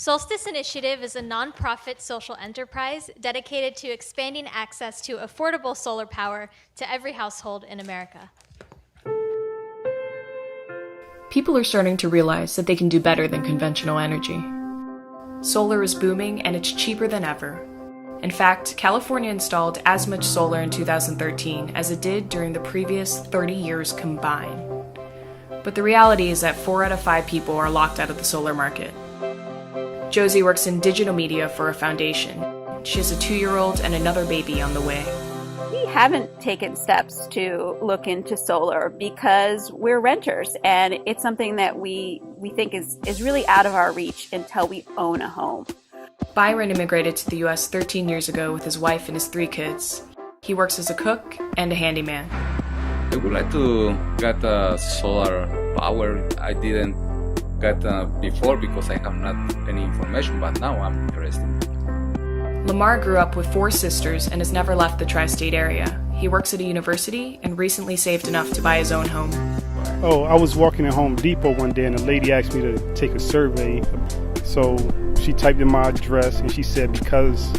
Solstice Initiative is a nonprofit social enterprise dedicated to expanding access to affordable solar power to every household in America. People are starting to realize that they can do better than conventional energy. Solar is booming and it's cheaper than ever. In fact, California installed as much solar in 2013 as it did during the previous 30 years combined. But the reality is that 4 out of 5 people are locked out of the solar market. Josie works in digital media for a foundation. She has a 2-year-old and another baby on the way. We haven't taken steps to look into solar because we're renters, and it's something that we think is really out of our reach until we own a home. Byron immigrated to the U.S. 13 years ago with his wife and his 3 kids. He works as a cook and a handyman. I would like to get solar power. I didn't get before because I have not any information, but now I'm interested. Lamar grew up with 4 sisters and has never left the tri-state area. He works at a university and recently saved enough to buy his own home. Oh, I was walking at Home Depot one day and a lady asked me to take a survey. So she typed in my address and she said because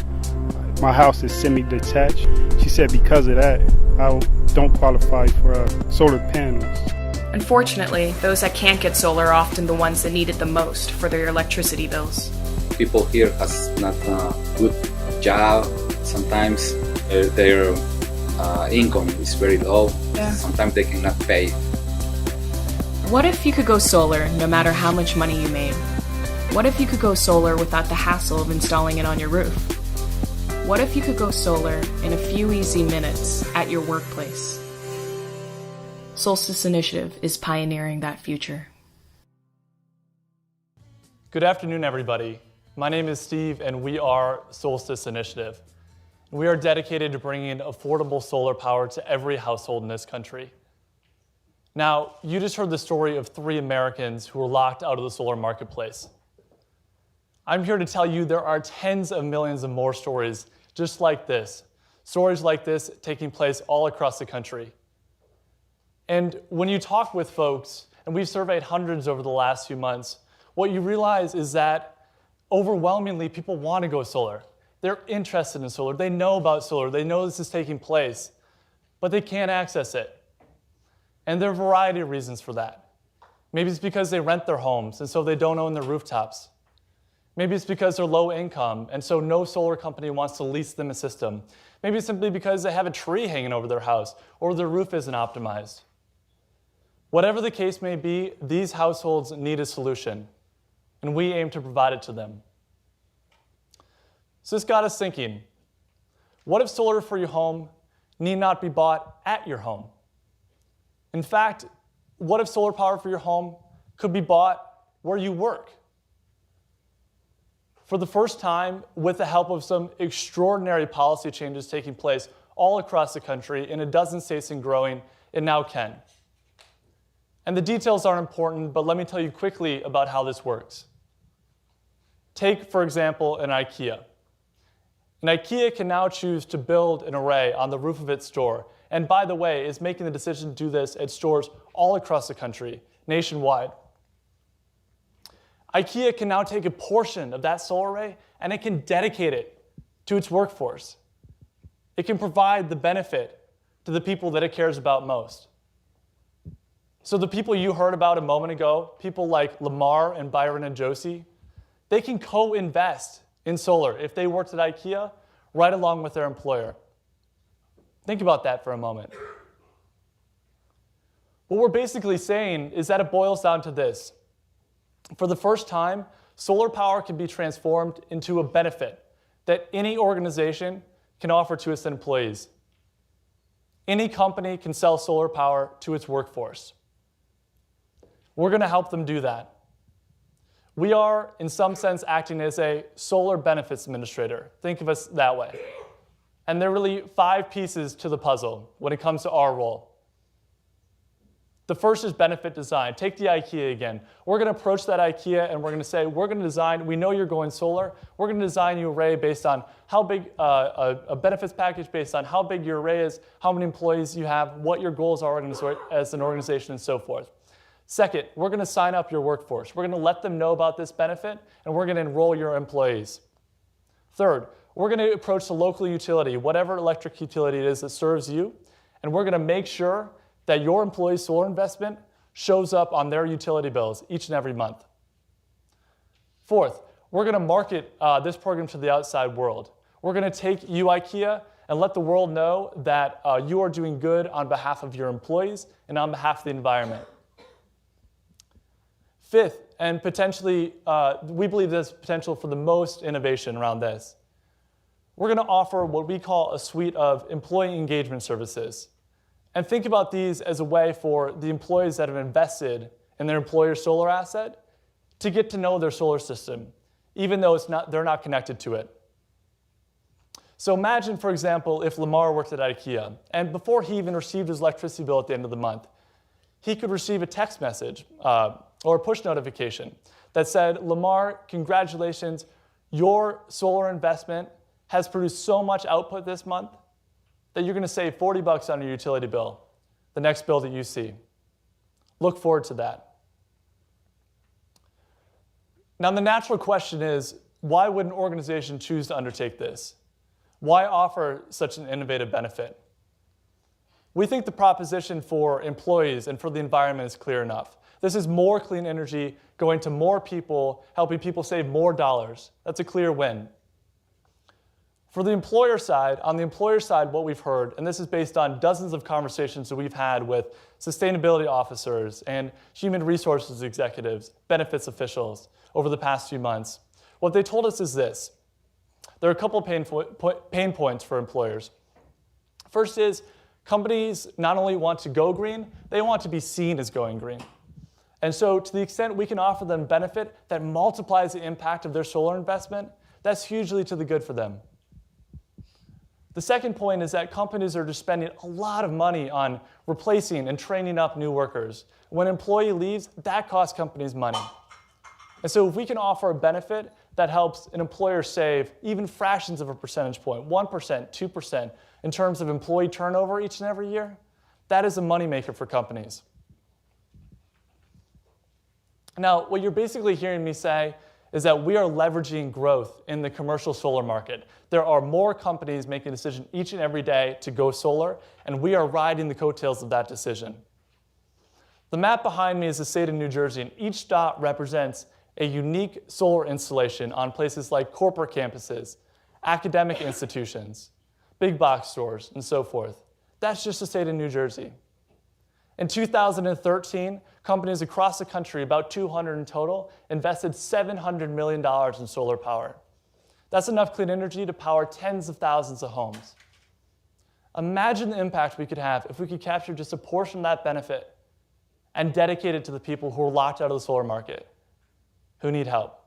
my house is semi-detached, she said because of that, I don't qualify for solar panels. Unfortunately, those that can't get solar are often the ones that need it the most for their electricity bills. People here has not a good job. Sometimes their income is very low. Yeah. Sometimes they cannot pay. What if you could go solar no matter how much money you made? What if you could go solar without the hassle of installing it on your roof? What if you could go solar in a few easy minutes at your workplace? Solstice Initiative is pioneering that future. Good afternoon, everybody. My name is Steve, and we are Solstice Initiative. We are dedicated to bringing affordable solar power to every household in this country. Now, you just heard the story of 3 Americans who were locked out of the solar marketplace. I'm here to tell you there are tens of millions of more stories just like this. Stories like this taking place all across the country. And when you talk with folks, and we've surveyed hundreds over the last few months, what you realize is that overwhelmingly people want to go solar. They're interested in solar. They know about solar. They know this is taking place, but they can't access it. And there are a variety of reasons for that. Maybe it's because they rent their homes, and so they don't own their rooftops. Maybe it's because they're low income, and so no solar company wants to lease them a system. Maybe it's simply because they have a tree hanging over their house, or their roof isn't optimized. Whatever the case may be, these households need a solution, and we aim to provide it to them. So this got us thinking, what if solar for your home need not be bought at your home? In fact, what if solar power for your home could be bought where you work? For the first time, with the help of some extraordinary policy changes taking place all across the country in a dozen states and growing, it now can. And the details aren't important, but let me tell you quickly about how this works. Take, for example, an IKEA. An IKEA can now choose to build an array on the roof of its store, and by the way, is making the decision to do this at stores all across the country, nationwide. IKEA can now take a portion of that solar array and it can dedicate it to its workforce. It can provide the benefit to the people that it cares about most. So the people you heard about a moment ago, people like Lamar and Byron and Josie, they can co-invest in solar if they worked at IKEA right along with their employer. Think about that for a moment. What we're basically saying is that it boils down to this. For the first time, solar power can be transformed into a benefit that any organization can offer to its employees. Any company can sell solar power to its workforce. We're going to help them do that. We are, in some sense, acting as a solar benefits administrator. Think of us that way. And there are really 5 pieces to the puzzle when it comes to our role. The first is benefit design. Take the IKEA again. We're going to approach that IKEA and we're going to say, we're going to design, we know you're going solar, we're going to design you an array based on how big, a benefits package based on how big your array is, how many employees you have, what your goals are as an organization, and so forth. Second, we're going to sign up your workforce. We're going to let them know about this benefit, and we're going to enroll your employees. Third, we're going to approach the local utility, whatever electric utility it is that serves you, and we're going to make sure that your employee's solar investment shows up on their utility bills each and every month. Fourth, we're going to market this program to the outside world. We're going to take you, IKEA, and let the world know that you are doing good on behalf of your employees and on behalf of the environment. Fifth, and potentially, we believe there's potential for the most innovation around this. We're going to offer what we call a suite of employee engagement services. And think about these as a way for the employees that have invested in their employer's solar asset to get to know their solar system, even though they're not connected to it. So imagine, for example, if Lamar worked at IKEA, and before he even received his electricity bill at the end of the month, he could receive a text message or a push notification that said, Lamar, congratulations, your solar investment has produced so much output this month that you're going to save $40 on your utility bill, the next bill that you see. Look forward to that. Now, the natural question is, why would an organization choose to undertake this? Why offer such an innovative benefit? We think the proposition for employees and for the environment is clear enough. This is more clean energy going to more people, helping people save more dollars. That's a clear win. For the employer side, on the employer side, what we've heard, and this is based on dozens of conversations that we've had with sustainability officers and human resources executives, benefits officials over the past few months, what they told us is this. There are a couple of pain points for employers. First is, companies not only want to go green, they want to be seen as going green. And so to the extent we can offer them benefit that multiplies the impact of their solar investment, that's hugely to the good for them. The second point is that companies are just spending a lot of money on replacing and training up new workers. When an employee leaves, that costs companies money. And so if we can offer a benefit that helps an employer save even fractions of a percentage point, 1%, 2%, in terms of employee turnover each and every year, that is a moneymaker for companies. Now, what you're basically hearing me say is that we are leveraging growth in the commercial solar market. There are more companies making a decision each and every day to go solar, and we are riding the coattails of that decision. The map behind me is the state of New Jersey, and each dot represents a unique solar installation on places like corporate campuses, academic institutions, big box stores, and so forth. That's just the state of New Jersey. In 2013, companies across the country, about 200 in total, invested $700 million in solar power. That's enough clean energy to power tens of thousands of homes. Imagine the impact we could have if we could capture just a portion of that benefit and dedicate it to the people who are locked out of the solar market, who need help.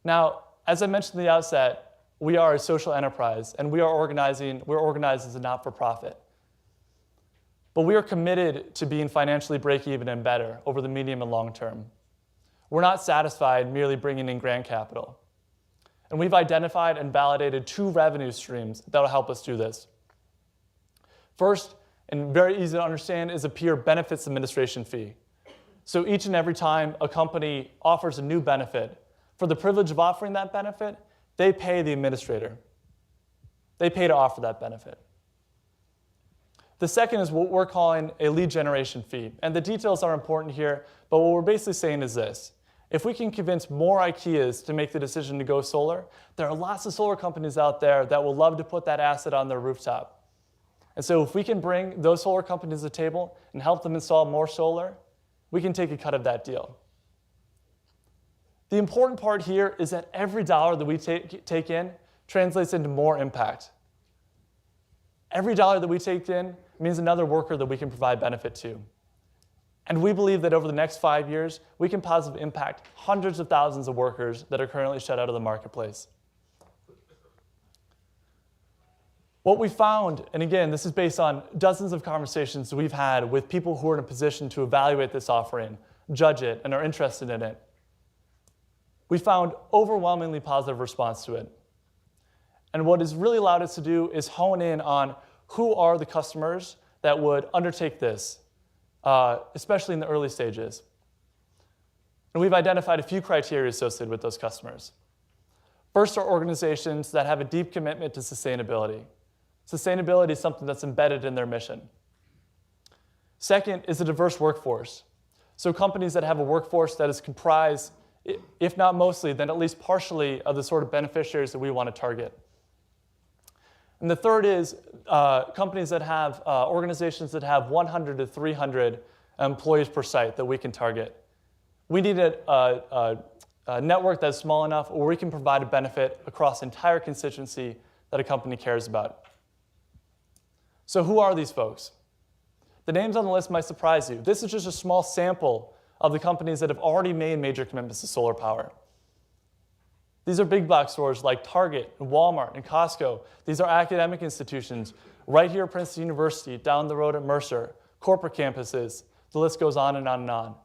Now, as I mentioned at the outset, we are a social enterprise, and we're organized as a not-for-profit. But we are committed to being financially break-even and better over the medium and long term. We're not satisfied merely bringing in grant capital. And we've identified and validated 2 revenue streams that will help us do this. First, and very easy to understand, is a peer benefits administration fee. So each and every time a company offers a new benefit, for the privilege of offering that benefit, they pay the administrator. They pay to offer that benefit. The second is what we're calling a lead generation fee. And the details are important here, but what we're basically saying is this. If we can convince more IKEAs to make the decision to go solar, there are lots of solar companies out there that will love to put that asset on their rooftop. And so if we can bring those solar companies to the table and help them install more solar, we can take a cut of that deal. The important part here is that every dollar that we take in translates into more impact. Every dollar that we take in means another worker that we can provide benefit to. And we believe that over the next 5 years, we can positively impact hundreds of thousands of workers that are currently shut out of the marketplace. What we found, and again, this is based on dozens of conversations we've had with people who are in a position to evaluate this offering, judge it, and are interested in it. We found overwhelmingly positive response to it. And what it's really allowed us to do is hone in on who are the customers that would undertake this. especially in the early stages. And we've identified a few criteria associated with those customers. First are organizations that have a deep commitment to sustainability. Sustainability is something that's embedded in their mission. Second is a diverse workforce. So companies that have a workforce that is comprised, if not mostly, then at least partially of the sort of beneficiaries that we want to target. And the third is companies that have, organizations that have 100 to 300 employees per site that we can target. We need a network that's small enough where we can provide a benefit across the entire constituency that a company cares about. So who are these folks? The names on the list might surprise you. This is just a small sample of the companies that have already made major commitments to solar power. These are big box stores like Target and Walmart and Costco. These are academic institutions right here at Princeton University, down the road at Mercer, corporate campuses. The list goes on and on and on.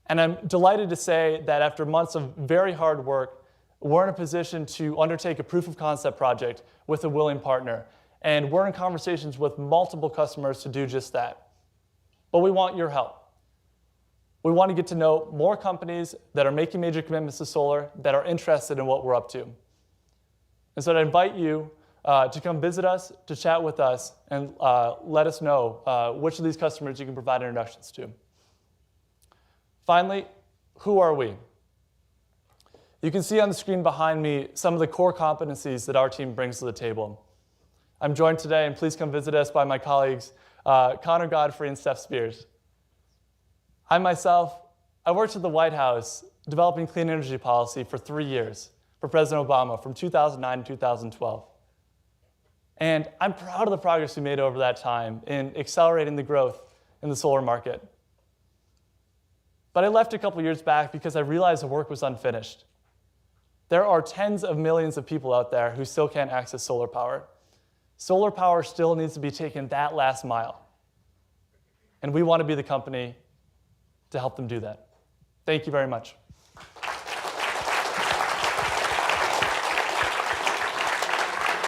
And I'm delighted to say that after months of very hard work, we're in a position to undertake a proof of concept project with a willing partner. And we're in conversations with multiple customers to do just that. But we want your help. We want to get to know more companies that are making major commitments to solar, that are interested in what we're up to. And so I invite you to come visit us, to chat with us, and let us know which of these customers you can provide introductions to. Finally, who are we? You can see on the screen behind me some of the core competencies that our team brings to the table. I'm joined today, and please come visit us, by my colleagues, Connor Godfrey and Steph Spears. I myself, I worked at the White House developing clean energy policy for 3 years for President Obama from 2009 to 2012. And I'm proud of the progress we made over that time in accelerating the growth in the solar market. But I left a couple years back because I realized the work was unfinished. There are tens of millions of people out there who still can't access solar power. Solar power still needs to be taken that last mile. And we want to be the company to help them do that. Thank you very much.